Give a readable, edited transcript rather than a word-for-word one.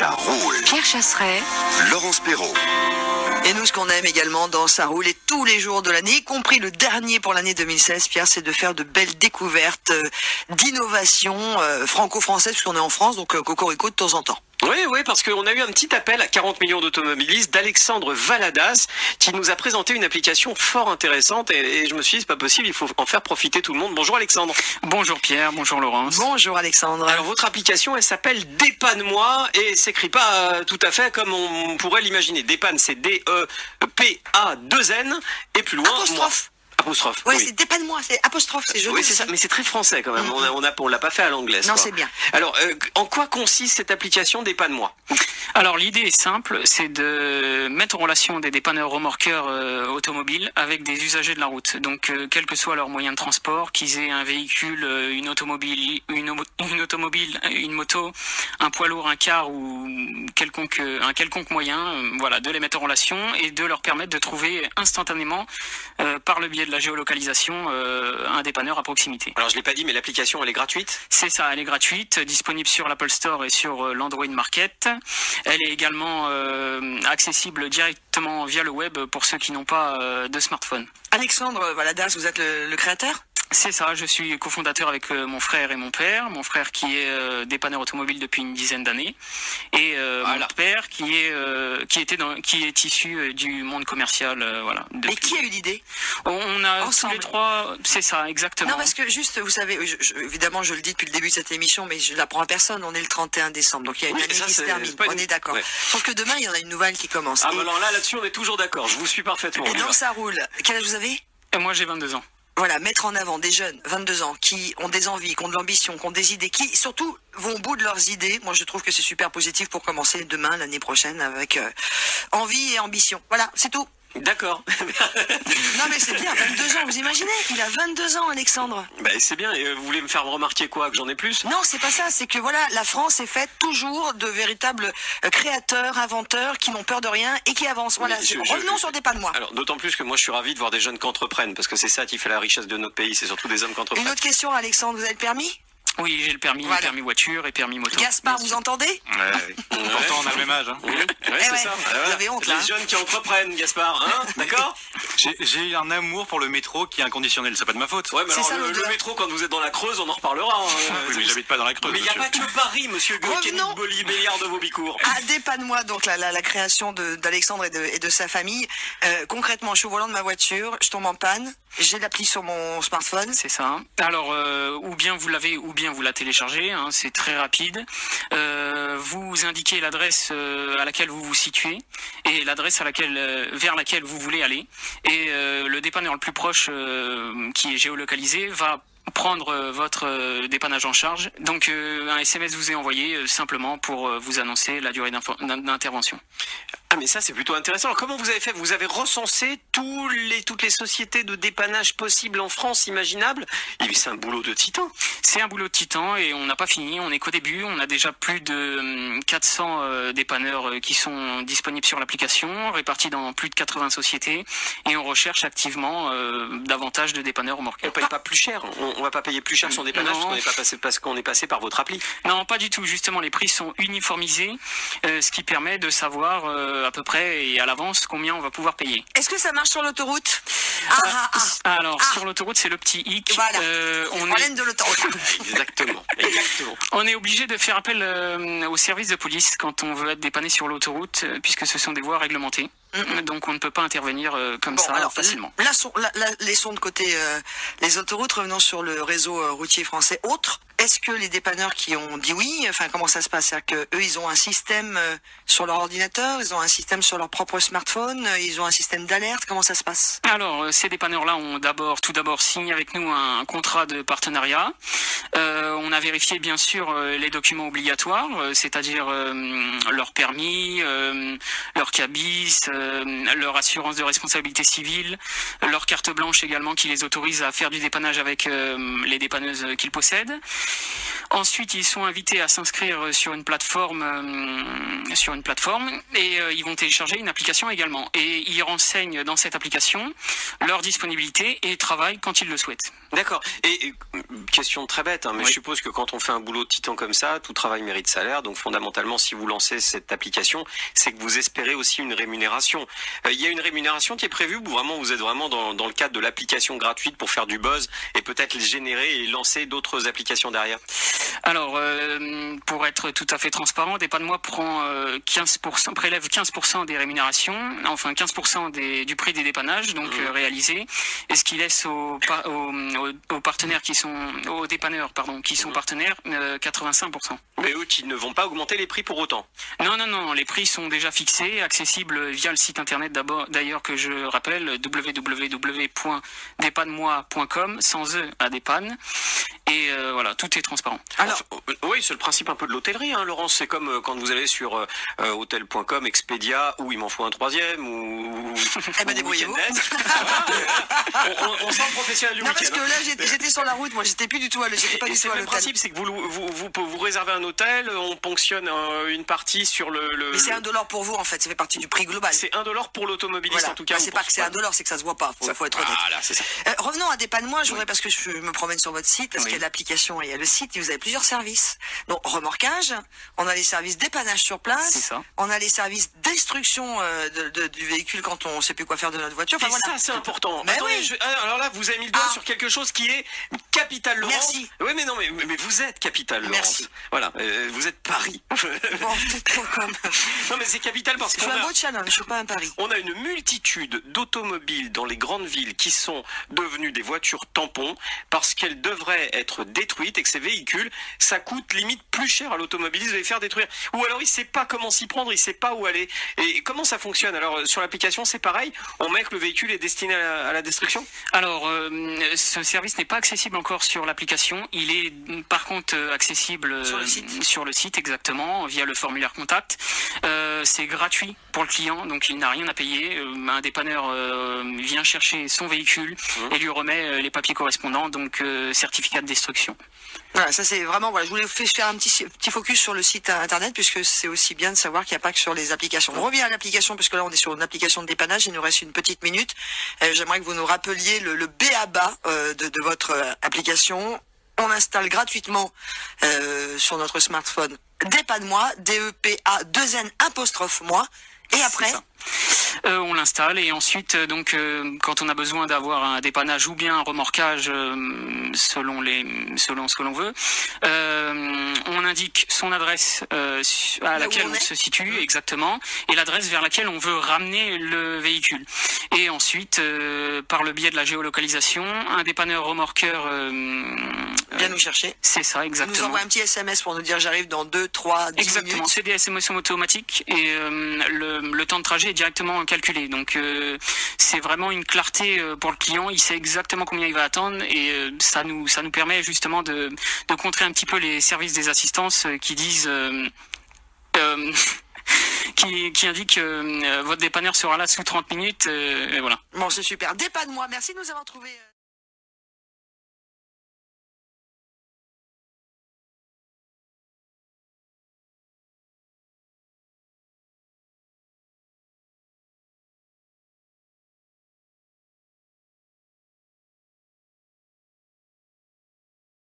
Ça roule. Pierre Chasseret, Laurence Perrault. Et nous, ce qu'on aime également dans Ça roule et tous les jours de l'année, y compris le dernier pour l'année 2016, Pierre, c'est de faire de belles découvertes d'innovation franco-française, puisqu'on est en France, donc cocorico de temps en temps. Oui, parce qu'on a eu un petit appel à 40 millions d'automobilistes d'Alexandre Valadas qui nous a présenté une application fort intéressante et je me suis dit, c'est pas possible, il faut en faire profiter tout le monde. Bonjour Alexandre. Bonjour Pierre, bonjour Laurence. Bonjour Alexandre. Alors votre application, elle s'appelle Dépanne-moi et s'écrit pas tout à fait comme on pourrait l'imaginer. Dépanne, c'est D-E-P-A-2-N et plus loin, Apostrophe. Apostrophe. Ouais, oui. c'est dépanne-moi, c'est apostrophe, c'est joli. Oui, c'est ça, mais c'est très français quand même. On l'a pas fait à l'anglaise. Non, quoi. c'est bien. Alors, en quoi consiste cette application Dépanne-moi? Alors l'idée est simple, c'est de mettre en relation des dépanneurs remorqueurs automobiles avec des usagers de la route. Donc quel que soit leur moyen de transport, qu'ils aient un véhicule, une automobile, une moto, un poids lourd, un car ou un quelconque moyen, voilà, de les mettre en relation et de leur permettre de trouver instantanément par le biais de la géolocalisation un dépanneur à proximité. Alors je l'ai pas dit, mais l'application elle est gratuite. C'est ça, elle est gratuite, disponible sur l'Apple Store et sur l'Android Market. Elle est également accessible directement via le web pour ceux qui n'ont pas de smartphone. Alexandre Valadas, vous êtes le créateur ? C'est ça, je suis cofondateur avec mon frère et mon père. Mon frère qui est dépanneur automobile depuis une dizaine d'années et mon père qui est issu du monde commercial. Voilà. Mais qui a eu l'idée ? On a Ensemble. tous les trois, c'est ça, exactement. Non, parce que juste, vous savez, évidemment, je le dis depuis le début de cette émission, mais je l'apprends à personne. On est le 31 décembre, donc il y a une année qui se termine. On est d'accord. Ouais. Sauf que demain, il y en a une nouvelle qui commence. Ah, bah alors là-dessus, on est toujours d'accord. Je vous suis parfaitement. Et donc ça roule. Quel âge vous avez ? Et moi j'ai 22 ans. Voilà, mettre en avant des jeunes, 22 ans, qui ont des envies, qui ont de l'ambition, qui ont des idées, qui surtout vont au bout de leurs idées. Moi, je trouve que c'est super positif pour commencer demain, l'année prochaine, avec envie et ambition. Voilà, c'est tout. D'accord. Non, mais c'est bien, 22 ans, vous imaginez ? Il a 22 ans, Alexandre. Bah, c'est bien. Et vous voulez me faire remarquer quoi ? Que j'en ai plus ? Non, c'est pas ça. C'est que voilà, la France est faite toujours de véritables créateurs, inventeurs, qui n'ont peur de rien et qui avancent. Voilà, revenons sur Dépanne-moi. Alors, d'autant plus que moi, je suis ravi de voir des jeunes qui entreprennent, parce que c'est ça qui fait la richesse de notre pays. C'est surtout des hommes qui entreprennent. Une autre question, Alexandre, vous avez le permis ? Oui, j'ai le permis, Voilà. permis voiture et permis moto. Gaspard, vous entendez ? Pourtant, on a le même âge. Hein. Ouais, Eh c'est ouais, ça. vous avez honte, là, Les hein. jeunes qui entreprennent, Gaspard, hein ? D'accord ? J'ai un amour pour le métro qui est inconditionnel, c'est pas de ma faute. Ouais, mais C'est alors ça, le l'odeur. métro, quand vous êtes dans la Creuse, on en reparlera. Hein. Oui, mais j'habite pas dans la Creuse. Mais il n'y a monsieur. pas que Paris, monsieur Kenny Revenons. Béliard de Vaubicourt. Ah, Dépanne-moi, donc la création d'Alexandre et de sa famille. Concrètement, je suis au volant de ma voiture, je tombe en panne, j'ai l'appli sur mon smartphone. C'est ça. Alors, ou bien vous l'avez, ou bien vous la téléchargez. Hein, c'est très rapide. Vous indiquez l'adresse à laquelle vous vous situez et l'adresse vers laquelle vous voulez aller. Et le dépanneur le plus proche, qui est géolocalisé, va prendre votre dépannage en charge. Donc, un SMS vous est envoyé simplement pour vous annoncer la durée d'intervention. Ah, mais ça, c'est plutôt intéressant. Alors, comment vous avez fait ? Vous avez recensé toutes les sociétés de dépannage possibles en France, imaginables. Et c'est un boulot de titan. C'est un boulot de titan et on n'a pas fini. On est qu'au début. On a déjà plus de 400 dépanneurs qui sont disponibles sur l'application, répartis dans plus de 80 sociétés. Et on recherche activement davantage de dépanneurs remorqueurs. On paye pas plus cher. On va pas payer plus cher son dépannage Non. parce qu'on est passé par votre appli. Non, pas du tout. Justement, les prix sont uniformisés, ce qui permet de savoir à peu près et à l'avance combien on va pouvoir payer. Est-ce que ça marche sur l'autoroute ? Alors, sur l'autoroute, c'est le petit hic. Voilà, On problème de l'autoroute. Exactement. On est obligé de faire appel au service de police quand on veut être dépanné sur l'autoroute, puisque ce sont des voies réglementées. Donc on ne peut pas intervenir comme Bon, ça alors, facilement. Laissons de côté les autoroutes, revenons sur le réseau routier français autre. Est-ce que les dépanneurs qui ont dit oui, enfin comment ça se passe ? C'est-à-dire qu'eux, ils ont un système sur leur ordinateur, ils ont un système sur leur propre smartphone, ils ont un système d'alerte, comment ça se passe ? Alors, ces dépanneurs-là ont tout d'abord signé avec nous un contrat de partenariat. On a vérifié bien sûr les documents obligatoires, c'est-à-dire leur permis, leur cabis, leur assurance de responsabilité civile, leur carte blanche également qui les autorise à faire du dépannage avec les dépanneuses qu'ils possèdent. Ensuite, ils sont invités à s'inscrire sur une plateforme et ils vont télécharger une application également. Et ils renseignent dans cette application leur disponibilité et travaillent quand ils le souhaitent. D'accord. Et question très bête, hein, mais Oui. je suppose que quand on fait un boulot de titan comme ça, tout travail mérite salaire. Donc fondamentalement, si vous lancez cette application, c'est que vous espérez aussi une rémunération. Il y a une rémunération qui est prévue ou vraiment vous êtes vraiment dans le cadre de l'application gratuite pour faire du buzz et peut-être générer et lancer d'autres applications derrière? Alors, pour être tout à fait transparent, Dépanne-moi prend 15%, prélève 15% des rémunérations, enfin 15% du prix des dépannages donc réalisés, et ce qui laisse aux partenaires aux dépanneurs qui sont partenaires 85%. Mais eux qui ne vont pas augmenter les prix pour autant. Non, les prix sont déjà fixés, accessibles via le site internet d'ailleurs que je rappelle, www.dépannemoi.com, sans E à dépanne, et voilà, tout est transparent. Alors, Oui, c'est le principe un peu de l'hôtellerie, hein, Laurence. C'est comme quand vous allez sur hotel.com, Expedia, ou il m'en faut un troisième, ou eh ben, débrouillez-vous. Weekend Net. on sent le professionnel du Non, parce week-end. que là, j'étais sur la route, moi, j'étais pas du tout à Et c'est l'hôtel. le même principe, c'est que vous réservez un hôtel, on ponctionne une partie sur le. Mais c'est $1 pour vous, en fait, ça fait partie du prix global. C'est $1 pour l'automobiliste Voilà. en tout cas. Bah, c'est pas que c'est $1, c'est que ça se voit pas, faut être honnête. Voilà, c'est ça. Revenons à Dépanne-moi, je voudrais, parce que je me promène sur votre site, parce Oui. qu'il y a l'application et il y a le site, et vous avez plusieurs services. Donc, remorquage, on a les services dépannage sur place, C'est ça. on a les services destruction du véhicule quand on sait plus quoi faire de notre voiture. Et Enfin, voilà. ça, c'est important. Mais Attendez, oui. alors là, vous avez mis le doigt Ah. sur quelque chose qui est capital, Laurence. Merci. Oui, mais non, mais vous êtes capital, Laurence. Merci. Voilà, vous êtes Paris. Bon, peut-être pas comme. Non, mais c'est capital parce Je qu'on veux un a, beau challenge, je suis pas un pari. on a une multitude d'automobiles dans les grandes villes qui sont devenues des voitures tampons parce qu'elles devraient être détruites et que ces véhicules, ça coûte limite plus cher à l'automobiliste de les faire détruire. Ou alors il sait pas comment s'y prendre, il sait pas où aller. Et comment ça fonctionne? Alors sur l'application, c'est pareil. On met que le véhicule est destiné à la destruction? Alors, ce service n'est pas accessible encore sur l'application. Il est par contre accessible Sur le site. exactement, via le formulaire contact. C'est gratuit pour le client, donc il n'a rien à payer. Un dépanneur vient chercher son véhicule et lui remet les papiers correspondants, donc certificat de destruction. Voilà, ça c'est vraiment, voilà, je voulais vous faire un petit focus sur le site internet, puisque c'est aussi bien de savoir qu'il n'y a pas que sur les applications. On revient à l'application, puisque là on est sur une application de dépannage, il nous reste une petite minute. J'aimerais que vous nous rappeliez le B.A.B.A. de votre application. On installe gratuitement sur notre smartphone Dépanne-moi, DEPA2N''moi, et après... C'est ça. On l'installe et ensuite quand on a besoin d'avoir un dépannage ou bien un remorquage selon ce que l'on veut, on indique son adresse à laquelle on se situe exactement et l'adresse vers laquelle on veut ramener le véhicule. Et ensuite par le biais de la géolocalisation, un dépanneur remorqueur Viens nous chercher. c'est ça On nous exactement. envoie un petit SMS pour nous dire j'arrive dans 2, 3, 10 Exactement, minutes. c'est des SMS automatiques et le temps de trajet est directement calculé. Donc c'est vraiment une clarté pour le client, il sait exactement combien il va attendre et ça nous permet justement de contrer un petit peu les services des assistances qui disent qui indiquent votre dépanneur sera là sous 30 minutes et voilà. Bon, c'est super. Dépanne-moi. Merci de nous avoir trouvé.